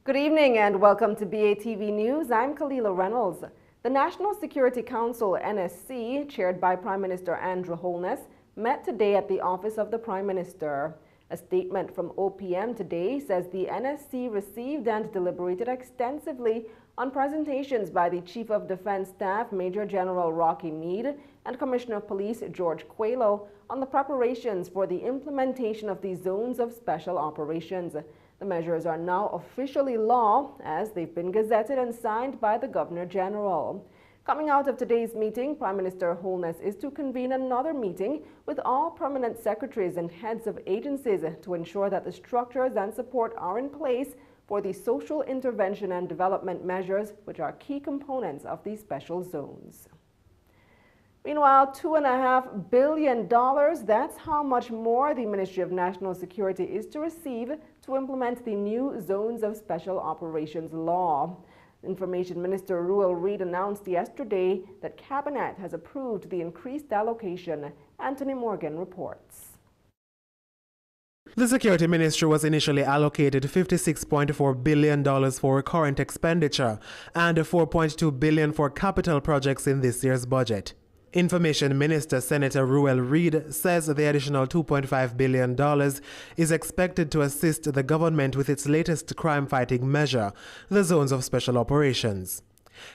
Good evening and welcome to BATV News. I'm Kalila Reynolds. The National Security Council, NSC, chaired by Prime Minister Andrew Holness, met today at the office of the Prime Minister. A statement from OPM today says the NSC received and deliberated extensively on presentations by the Chief of Defense Staff, Major General Rocky Meade, and Commissioner of Police George Coelho on the preparations for the implementation of the Zones of Special Operations. The measures are now officially law as they've been gazetted and signed by the Governor General. Coming out of today's meeting, Prime Minister Holness is to convene another meeting with all permanent secretaries and heads of agencies to ensure that the structures and support are in place for the social intervention and development measures, which are key components of these special zones. Meanwhile, $2.5 billion, that's how much more the Ministry of National Security is to receive to implement the new Zones of Special Operations law. Information Minister Ruel Reid announced yesterday that Cabinet has approved the increased allocation. Anthony Morgan reports. The Security Ministry was initially allocated $56.4 billion for current expenditure and $4.2 billion for capital projects in this year's budget. Information Minister Senator Ruel Reid says the additional $2.5 billion is expected to assist the government with its latest crime-fighting measure, the Zones of Special Operations.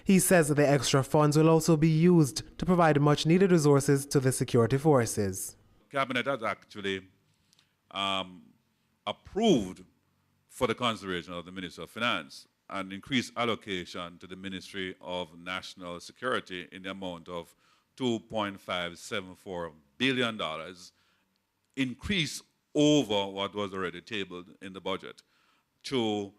He says the extra funds will also be used to provide much-needed resources to the security forces. Cabinet has actually approved for the consideration of the Minister of Finance an increased allocation to the Ministry of National Security in the amount of $2.574 billion, increase over what was already tabled in the budget to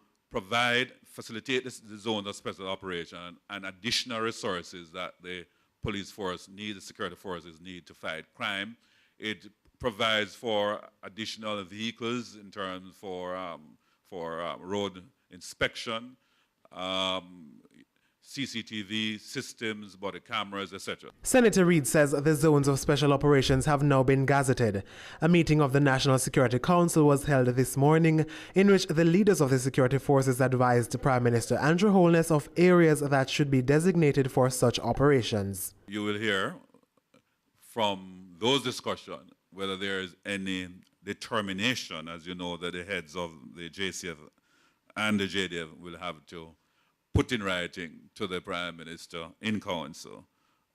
facilitate the zone of special operation and additional resources that the police force needs, the security forces need to fight crime. It provides for additional vehicles in terms for road inspection, CCTV systems, body cameras, etc. Senator Reid says the Zones of Special Operations have now been gazetted. A meeting of the National Security Council was held this morning in which the leaders of the security forces advised Prime Minister Andrew Holness of areas that should be designated for such operations. You will hear from those discussions whether there is any determination, as you know, that the heads of the JCF and the JDF will have to put in writing to the Prime Minister in Council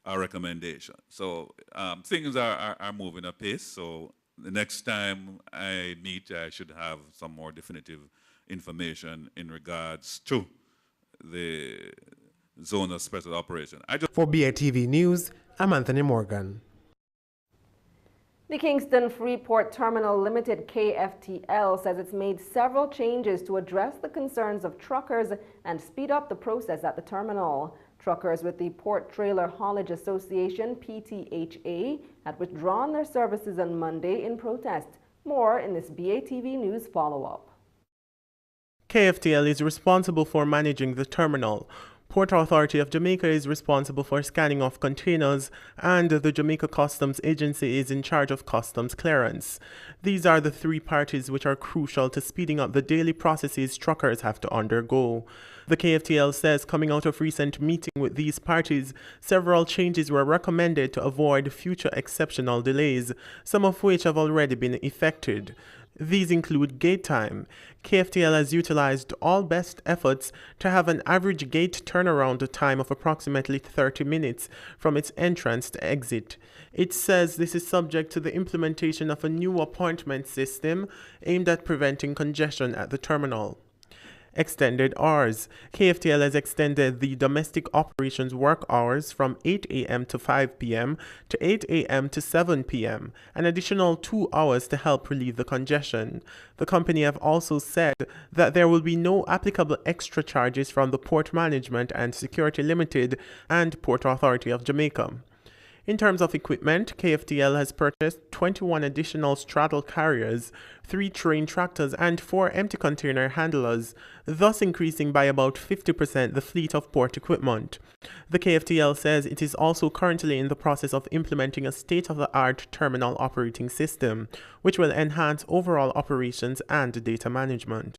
a recommendation. So things are moving apace. So the next time I meet, I should have some more definitive information in regards to the Zone of Special Operation. For BATV News, I'm Anthony Morgan. The Kingston Freeport Terminal Limited KFTL says it's made several changes to address the concerns of truckers and speed up the process at the terminal. Truckers with the Port Trailer Haulage Association, PTHA, had withdrawn their services on Monday in protest. More in this BATV News follow-up. KFTL is responsible for managing the terminal. Port Authority of Jamaica is responsible for scanning of containers, and the Jamaica Customs Agency is in charge of customs clearance. These are the three parties which are crucial to speeding up the daily processes truckers have to undergo. The KFTL says coming out of recent meeting with these parties, several changes were recommended to avoid future exceptional delays, some of which have already been effected. These include gate time. KFTL has utilized all best efforts to have an average gate turnaround time of approximately 30 minutes from its entrance to exit. It says this is subject to the implementation of a new appointment system aimed at preventing congestion at the terminal. Extended hours. KFTL has extended the domestic operations work hours from 8 a.m. to 5 p.m. to 8 a.m. to 7 p.m., an additional 2 hours to help relieve the congestion. The company have also said that there will be no applicable extra charges from the Port Management and Security Limited and Port Authority of Jamaica. In terms of equipment, KFTL has purchased 21 additional straddle carriers, 3 train tractors, and 4 empty container handlers, thus increasing by about 50% the fleet of port equipment. The KFTL says it is also currently in the process of implementing a state-of-the-art terminal operating system, which will enhance overall operations and data management.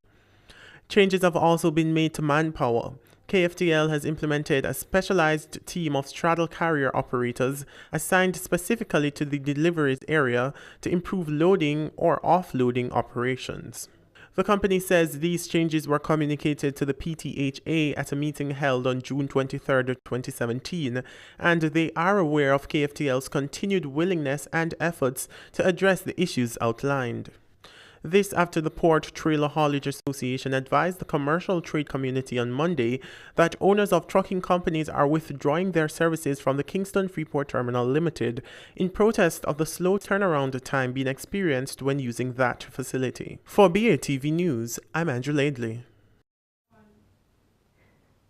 Changes have also been made to manpower. KFTL has implemented a specialized team of straddle carrier operators assigned specifically to the deliveries area to improve loading or offloading operations. The company says these changes were communicated to the PTHA at a meeting held on June 23, 2017, and they are aware of KFTL's continued willingness and efforts to address the issues outlined. This after the Port Trailer Haulage Association advised the commercial trade community on Monday that owners of trucking companies are withdrawing their services from the Kingston Freeport Terminal Limited in protest of the slow turnaround time being experienced when using that facility. For BATV News, I'm Andrew Laidley.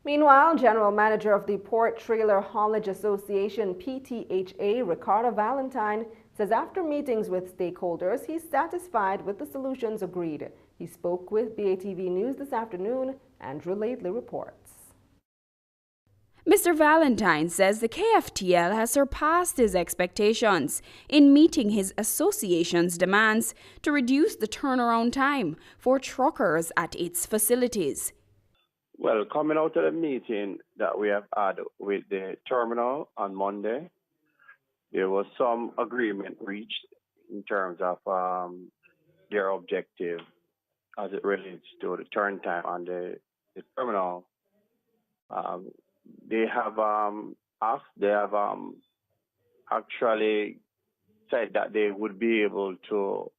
Meanwhile, General Manager of the Port Trailer Haulage Association, PTHA, Ricardo Valentine, says after meetings with stakeholders, he's satisfied with the solutions agreed. He spoke with BATV News this afternoon. Andrew Laidley reports. Mr. Valentine says the KFTL has surpassed his expectations in meeting his association's demands to reduce the turnaround time for truckers at its facilities. Well, coming out of the meeting that we have had with the terminal on Monday, there was some agreement reached in terms of their objective as it relates to the turn time on the terminal. They have actually said that they would be able to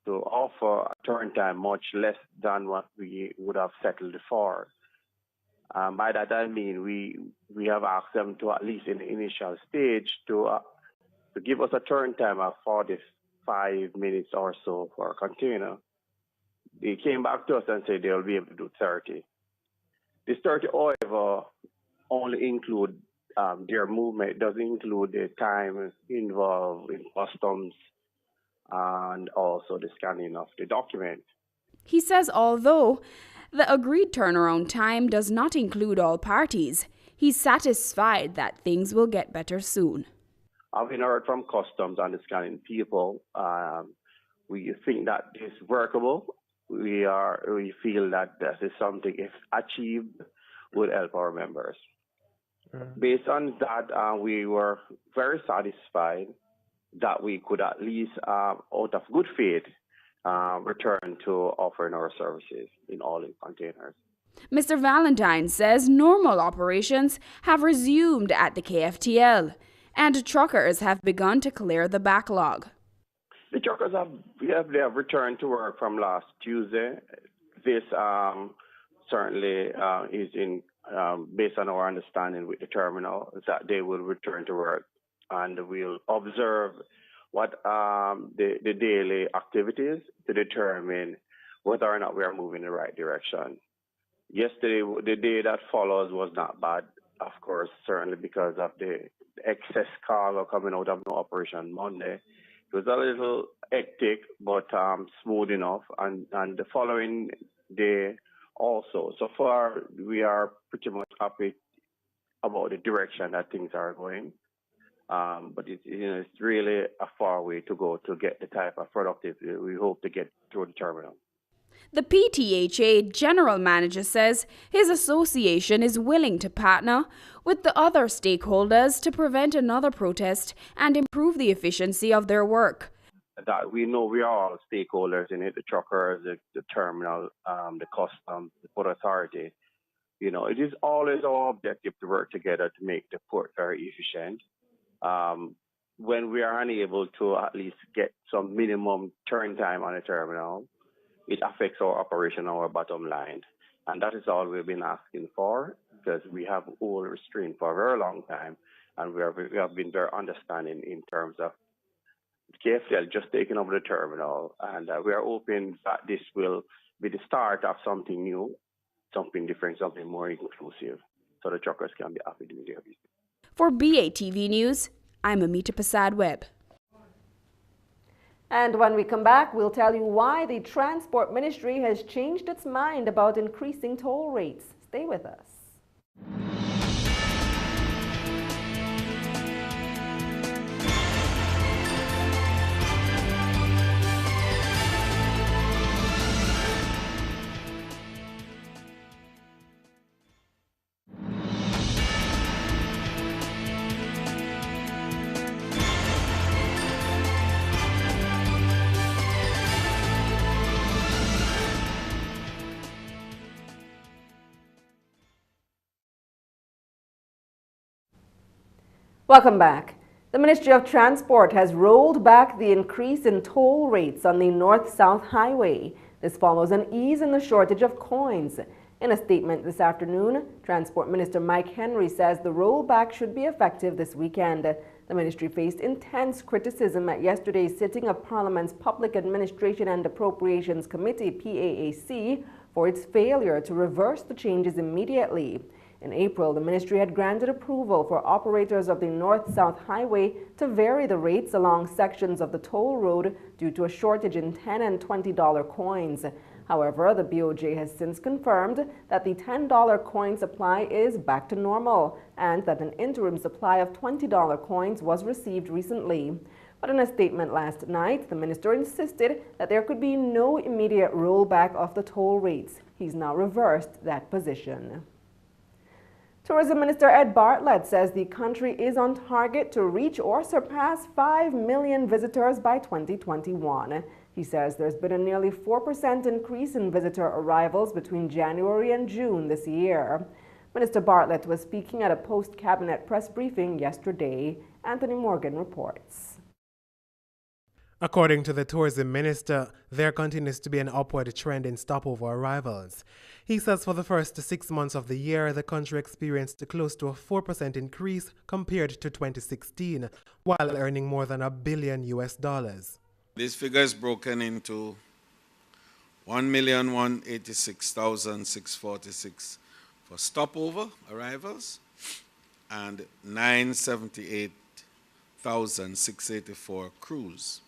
offer a turn time much less than what we would have settled for. By that I mean we have asked them to, at least in the initial stage, to give us a turn time of 45 minutes or so for a container. They came back to us and said they'll be able to do 30. This 30, however, only include their movement. It doesn't include the time involved in customs and also the scanning of the document. He says although the agreed turnaround time does not include all parties, he's satisfied that things will get better soon. Having heard from customs and the scanning people, we think that is workable. We feel that this is something, if achieved, would help our members. Based on that, we were very satisfied that we could at least, out of good faith, return to offering our services in all the containers. Mr. Valentine says normal operations have resumed at the KFTL, and truckers have begun to clear the backlog. The truckers have returned to work from last Tuesday. This certainly is in based on our understanding with the terminal, that they will return to work, and we'll observe what the daily activities to determine whether or not we are moving in the right direction. Yesterday, the day that follows was not bad, of course, certainly because of the excess cargo coming out of no operation Monday. It was a little hectic, but smooth enough, and the following day also. So far, we are pretty much happy about the direction that things are going. But it's really a far way to go to get the type of productivity we hope to get through the terminal. The PTHA general manager says his association is willing to partner with the other stakeholders to prevent another protest and improve the efficiency of their work. That we know we are all stakeholders in it, the truckers, the terminal, the customs, the port authority. You know, it is always our objective to work together to make the port very efficient. When we are unable to at least get some minimum turn time on the terminal, it affects our operation, our bottom line. And that is all we've been asking for, because we have all restrained for a very long time, and we have been very understanding in terms of KFTL just taking over the terminal, and we are hoping that this will be the start of something new, something different, something more inclusive, so the truckers can be happy doing their business. For BATV News, I'm Amita Prasad-Webb. And when we come back, we'll tell you why the Transport Ministry has changed its mind about increasing toll rates. Stay with us. Welcome back. The Ministry of Transport has rolled back the increase in toll rates on the North-South Highway. This follows an ease in the shortage of coins. In a statement this afternoon, Transport Minister Mike Henry says the rollback should be effective this weekend. The ministry faced intense criticism at yesterday's sitting of Parliament's Public Administration and Appropriations Committee, PAAC, for its failure to reverse the changes immediately. In April, the ministry had granted approval for operators of the North-South Highway to vary the rates along sections of the toll road due to a shortage in $10 and $20 coins. However, the BOJ has since confirmed that the $10 coin supply is back to normal and that an interim supply of $20 coins was received recently. But in a statement last night, the minister insisted that there could be no immediate rollback of the toll rates. He's now reversed that position. Tourism Minister Ed Bartlett says the country is on target to reach or surpass 5 million visitors by 2021. He says there's been a nearly 4% increase in visitor arrivals between January and June this year. Minister Bartlett was speaking at a post-cabinet press briefing yesterday. Anthony Morgan reports. According to the tourism minister, there continues to be an upward trend in stopover arrivals. He says for the first 6 months of the year, the country experienced close to a 4% increase compared to 2016, while earning more than $1 billion. This figure is broken into 1,186,646 for stopover arrivals and 978,684 cruise.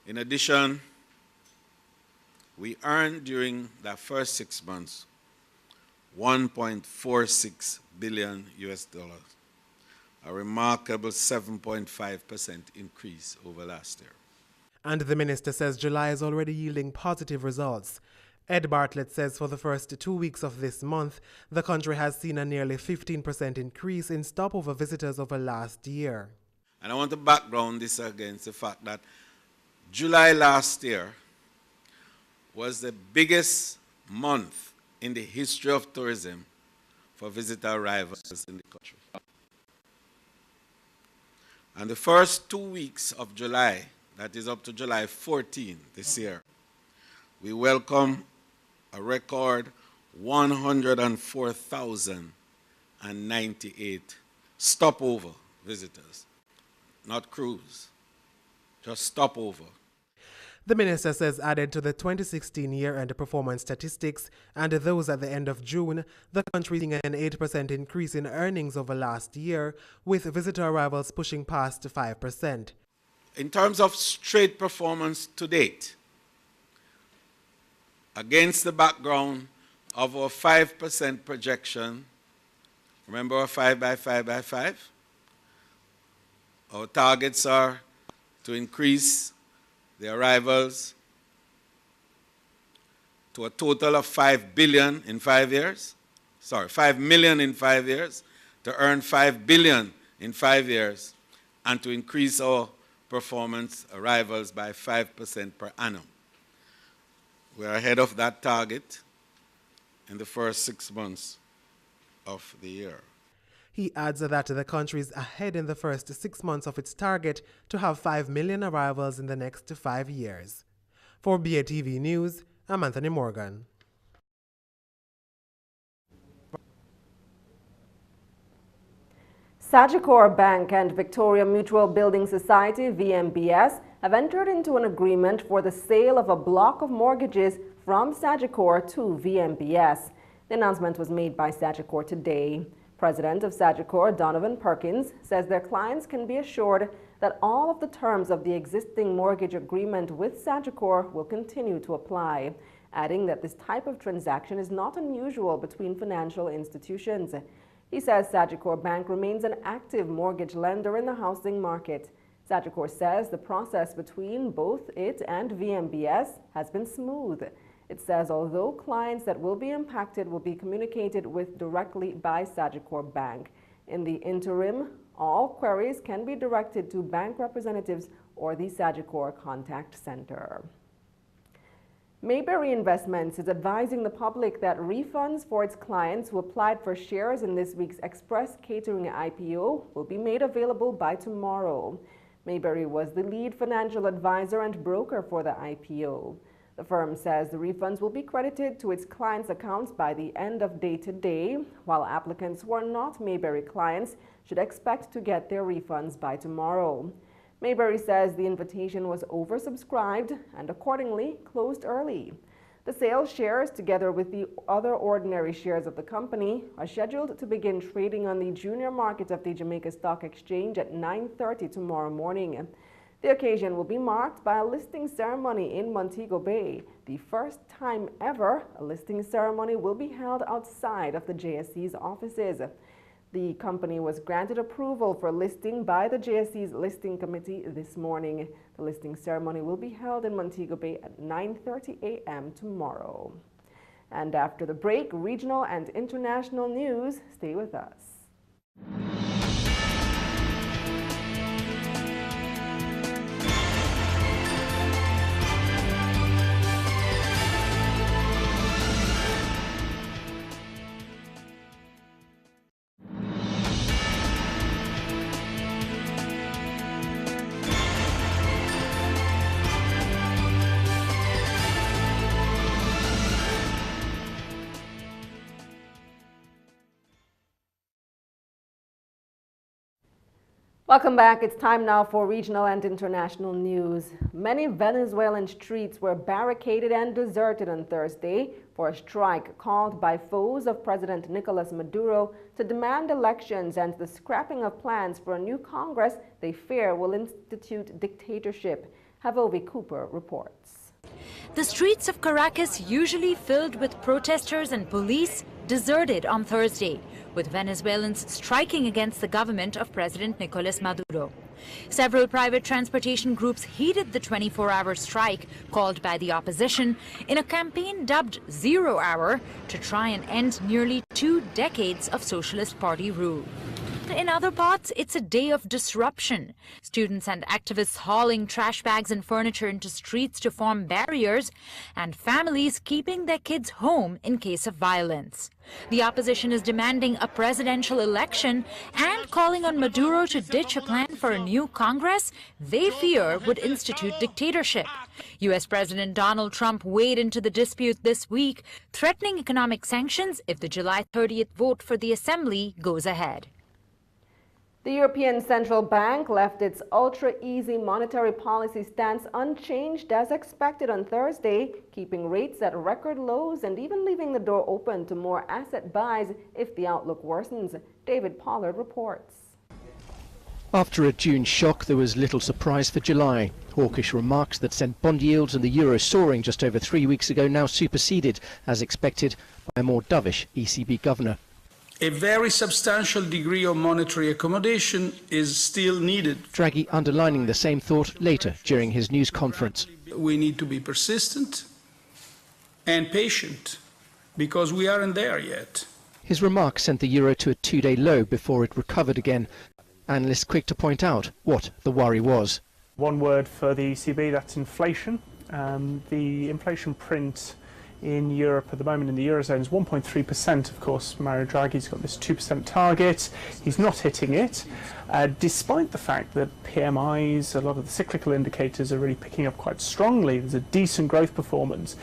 In addition, we earned during that first 6 months $1.46 billion, a remarkable 7.5% increase over last year. And the minister says July is already yielding positive results. Ed Bartlett says for the first 2 weeks of this month, the country has seen a nearly 15% increase in stopover visitors over last year. And I want to background this against the fact that July last year was the biggest month in the history of tourism for visitor arrivals in the country. And the first 2 weeks of July, that is up to July 14 this year, we welcome a record 104,098 stopover visitors, not cruise, just stopover. The minister says added to the 2016 year-end performance statistics and those at the end of June, the country is seeing an 8% increase in earnings over last year, with visitor arrivals pushing past 5%. In terms of straight performance to date, against the background of our 5% projection, remember our 5 by 5 by 5? Our targets are to increase the arrivals to a total of 5 billion in 5 years. 5 million in 5 years, to earn 5 billion in 5 years, and to increase our performance arrivals by 5% per annum. We are ahead of that target in the first 6 months of the year. He adds that the country is ahead in the first 6 months of its target to have 5 million arrivals in the next 5 years. For BATV News, I'm Anthony Morgan. Sagicor Bank and Victoria Mutual Building Society, VMBS, have entered into an agreement for the sale of a block of mortgages from Sagicor to VMBS. The announcement was made by Sagicor today. President of Sagicor, Donovan Perkins, says their clients can be assured that all of the terms of the existing mortgage agreement with Sagicor will continue to apply, adding that this type of transaction is not unusual between financial institutions. He says Sagicor Bank remains an active mortgage lender in the housing market. Sagicor says the process between both it and VMBS has been smooth. It says although clients that will be impacted will be communicated with directly by Sagicor Bank. In the interim, all queries can be directed to bank representatives or the Sagicor Contact Center. Mayberry Investments is advising the public that refunds for its clients who applied for shares in this week's Express Catering IPO will be made available by tomorrow. Mayberry was the lead financial advisor and broker for the IPO. The firm says the refunds will be credited to its clients' accounts by the end of day today, while applicants who are not Mayberry clients should expect to get their refunds by tomorrow. Mayberry says the invitation was oversubscribed and accordingly closed early. The sales shares, together with the other ordinary shares of the company, are scheduled to begin trading on the junior market of the Jamaica Stock Exchange at 9:30 tomorrow morning. The occasion will be marked by a listing ceremony in Montego Bay. The first time ever a listing ceremony will be held outside of the JSC's offices. The company was granted approval for listing by the JSC's listing committee this morning. The listing ceremony will be held in Montego Bay at 9:30 a.m. tomorrow. And after the break, regional and international news. Stay with us. Welcome back. It's time now for regional and international news. Many Venezuelan streets were barricaded and deserted on Thursday for a strike called by foes of President Nicolas Maduro to demand elections and the scrapping of plans for a new Congress they fear will institute dictatorship. Havovi Cooper reports. The streets of Caracas, usually filled with protesters and police, deserted on Thursday, with Venezuelans striking against the government of President Nicolas Maduro. Several private transportation groups heeded the 24-hour strike called by the opposition in a campaign dubbed Zero Hour to try and end nearly 2 decades of Socialist Party rule. In other parts, it's a day of disruption. Students and activists hauling trash bags and furniture into streets to form barriers, and families keeping their kids home in case of violence. The opposition is demanding a presidential election and calling on Maduro to ditch a plan for a new Congress they fear would institute dictatorship. U.S. President Donald Trump weighed into the dispute this week, threatening economic sanctions if the July 30th vote for the Assembly goes ahead. The European Central Bank left its ultra-easy monetary policy stance unchanged as expected on Thursday, keeping rates at record lows and even leaving the door open to more asset buys if the outlook worsens. David Pollard reports. After a June shock, there was little surprise for July. Hawkish remarks that sent bond yields and the euro soaring just over 3 weeks ago now superseded, as expected, by a more dovish ECB governor. A very substantial degree of monetary accommodation is still needed. Draghi underlining the same thought later during his news conference. We need to be persistent and patient because we aren't there yet. His remarks sent the euro to a 2-day low before it recovered again. Analysts quick to point out what the worry was. One word for the ECB, that's inflation. The inflation print in Europe at the moment in the Eurozone is 1.3%. Of course, Mario Draghi's got this 2% target. He's not hitting it, despite the fact that PMIs, a lot of the cyclical indicators are really picking up quite strongly. There's a decent growth performance.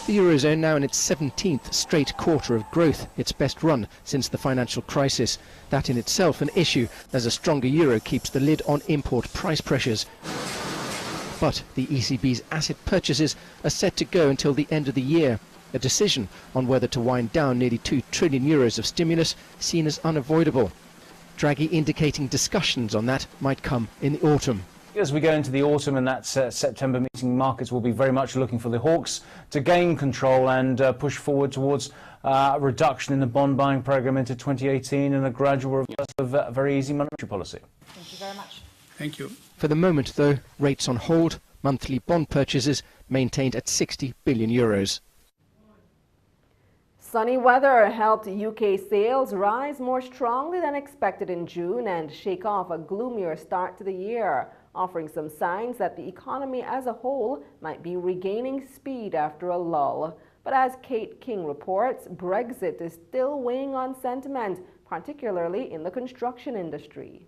The Eurozone now in its 17th straight quarter of growth, its best run since the financial crisis. That in itself an issue, as a stronger euro keeps the lid on import price pressures. But the ECB's asset purchases are set to go until the end of the year. A decision on whether to wind down nearly 2 trillion euros of stimulus seen as unavoidable. Draghi indicating discussions on that might come in the autumn. As we go into the autumn and that September meeting, markets will be very much looking for the hawks to gain control and push forward towards a reduction in the bond buying programme into 2018 and a gradual reversal of very easy monetary policy. Thank you very much. Thank you. For the moment, though, rates on hold, monthly bond purchases maintained at 60 billion euros. Sunny weather helped UK sales rise more strongly than expected in June and shake off a gloomier start to the year. offering some signs that the economy as a whole might be regaining speed after a lull. But as Kate King reports, Brexit is still weighing on sentiment, particularly in the construction industry.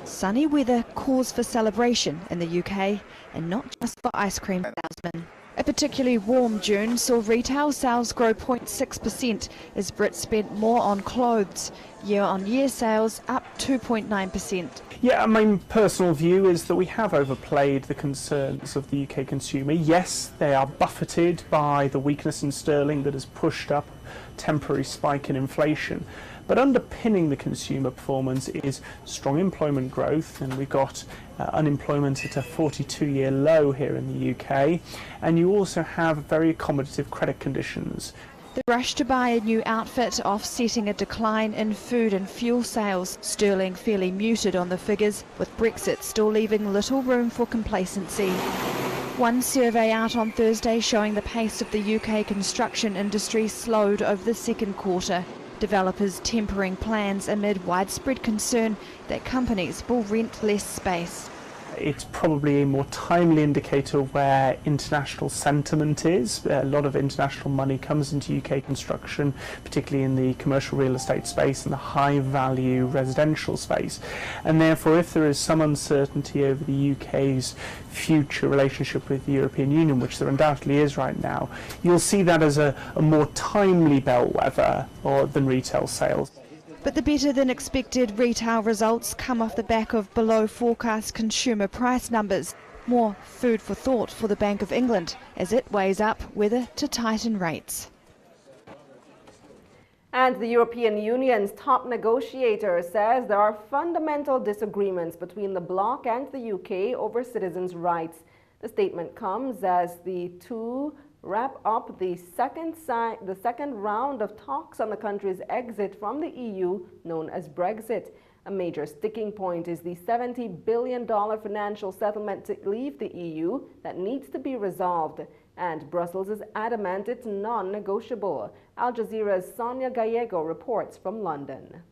Sunny weather cause for celebration in the UK, and not just for ice cream salesmen. A particularly warm June saw retail sales grow 0.6% as Brits spent more on clothes. Year-on-year sales up 2.9%. Yeah, my personal view is that we have overplayed the concerns of the UK consumer. Yes, they are buffeted by the weakness in sterling that has pushed up a temporary spike in inflation. But underpinning the consumer performance is strong employment growth, and we've got unemployment at a 42-year low here in the UK. And you also have very accommodative credit conditions. The rush to buy a new outfit offsetting a decline in food and fuel sales. Sterling fairly muted on the figures, with Brexit still leaving little room for complacency. One survey out on Thursday showing the pace of the UK construction industry slowed over the second quarter. Developers tempering plans amid widespread concern that companies will rent less space. It's probably a more timely indicator where international sentiment is. A lot of international money comes into UK construction, particularly in the commercial real estate space and the high-value residential space. And therefore, if there is some uncertainty over the UK's future relationship with the European Union, which there undoubtedly is right now, you'll see that as a more timely bellwether than retail sales. But the better-than-expected retail results come off the back of below-forecast consumer price numbers. More food for thought for the Bank of England as it weighs up whether to tighten rates. And the European Union's top negotiator says there are fundamental disagreements between the bloc and the UK over citizens' rights. The statement comes as the two wrap up the second round of talks on the country's exit from the EU, known as Brexit. A major sticking point is the $70 billion financial settlement to leave the EU that needs to be resolved. And Brussels is adamant it's non-negotiable. Al Jazeera's Sonia Gallego reports from London.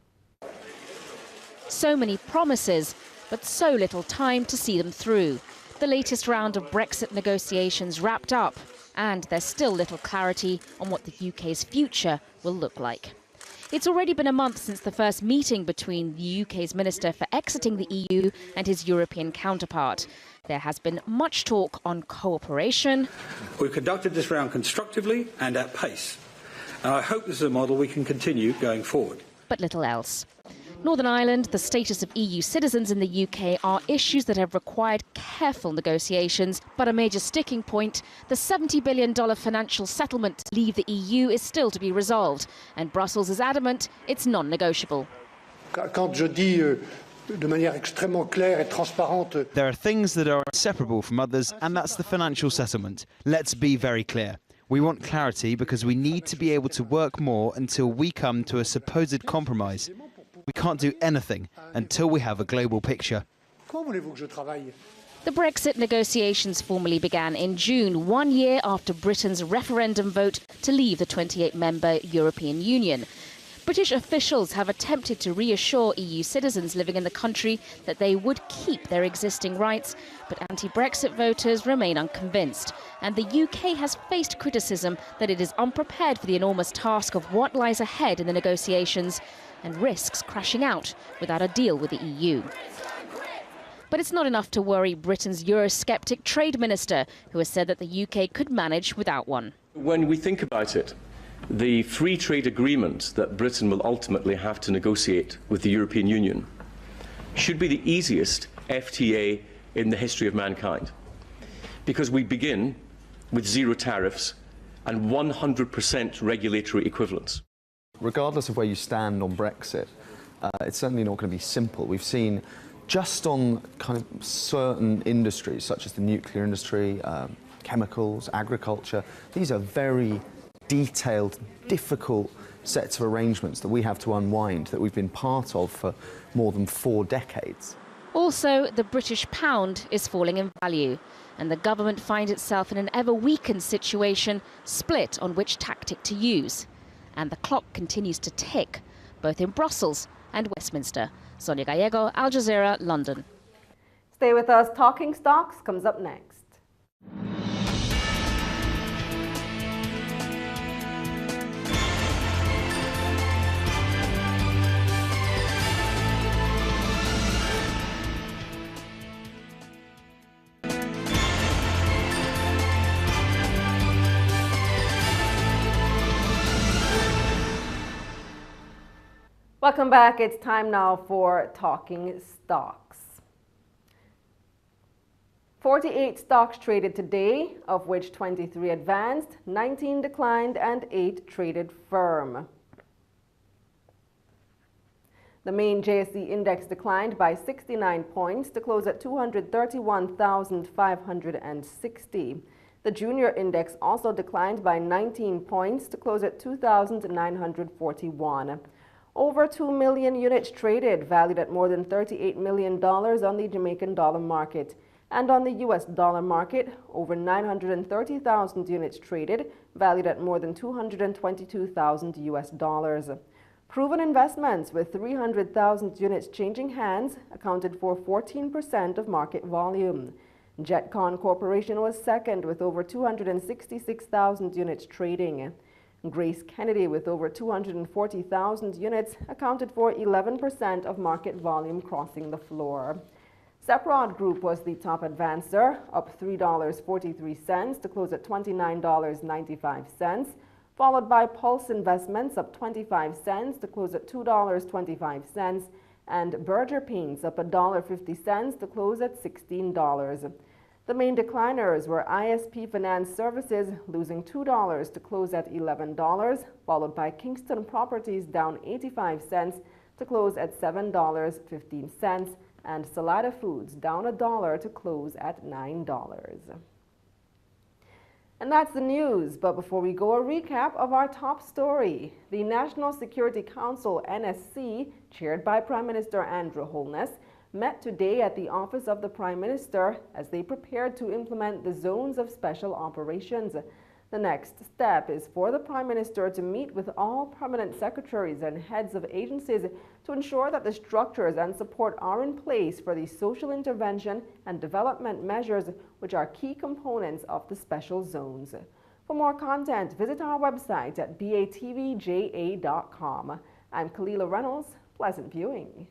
So many promises, but so little time to see them through. The latest round of Brexit negotiations wrapped up, and there's still little clarity on what the UK's future will look like. It's already been a month since the first meeting between the UK's Minister for exiting the EU and his European counterpart. There has been much talk on cooperation. We've conducted this round constructively and at pace, and I hope this is a model we can continue going forward. But little else. Northern Ireland, the status of EU citizens in the UK are issues that have required careful negotiations, but a major sticking point, the $70 billion financial settlement to leave the EU is still to be resolved, and Brussels is adamant it's non-negotiable. There are things that are inseparable from others, and that's the financial settlement. Let's be very clear. We want clarity because we need to be able to work more until we come to a supposed compromise. We can't do anything until we have a global picture. The Brexit negotiations formally began in June, 1 year after Britain's referendum vote to leave the 28-member European Union. British officials have attempted to reassure EU citizens living in the country that they would keep their existing rights, but anti-Brexit voters remain unconvinced. And the UK has faced criticism that it is unprepared for the enormous task of what lies ahead in the negotiations and risks crashing out without a deal with the EU. But it's not enough to worry Britain's Eurosceptic trade minister, who has said that the UK could manage without one. When we think about it, the free trade agreement that Britain will ultimately have to negotiate with the European Union should be the easiest FTA in the history of mankind, because we begin with zero tariffs and 100% regulatory equivalence. Regardless of where you stand on Brexit, it's certainly not going to be simple. We've seen just on kind of certain industries, such as the nuclear industry, chemicals, agriculture, these are very detailed, difficult sets of arrangements that we have to unwind, that we've been part of for more than 4 decades. Also, the British pound is falling in value, and the government finds itself in an ever-weakened situation, split on which tactic to use. And the clock continues to tick, both in Brussels and Westminster. Sonia Gallego, Al Jazeera, London. Stay with us. Talking Stocks comes up next. Welcome back. It's time now for Talking Stocks. 48 stocks traded today, of which 23 advanced, 19 declined, and 8 traded firm. The main JSE index declined by 69 points to close at 231,560. The junior index also declined by 19 points to close at 2,941. Over 2 million units traded, valued at more than $38 million on the Jamaican dollar market. And on the U.S. dollar market, over 930,000 units traded, valued at more than $222,000 US dollars. Proven investments with 300,000 units changing hands accounted for 14% of market volume. Jetcon Corporation was second with over 266,000 units trading. Grace Kennedy with over 240,000 units accounted for 11% of market volume crossing the floor. Seprod Group was the top advancer, up $3.43 to close at $29.95, followed by Pulse Investments up 25 cents to close at $2.25, and Berger Paints up $1.50 to close at $16. The main decliners were ISP Finance Services, losing $2 to close at $11, followed by Kingston Properties down 85 cents to close at $7.15, and Salada Foods down $1 to close at $9. And that's the news, but before we go, a recap of our top story. The National Security Council, NSC, chaired by Prime Minister Andrew Holness, met today at the office of the Prime Minister as they prepared to implement the zones of special operations. The next step is for the Prime Minister to meet with all permanent secretaries and heads of agencies to ensure that the structures and support are in place for the social intervention and development measures which are key components of the special zones. For more content, visit our website at batvja.com. I'm Kalila Reynolds. Pleasant viewing.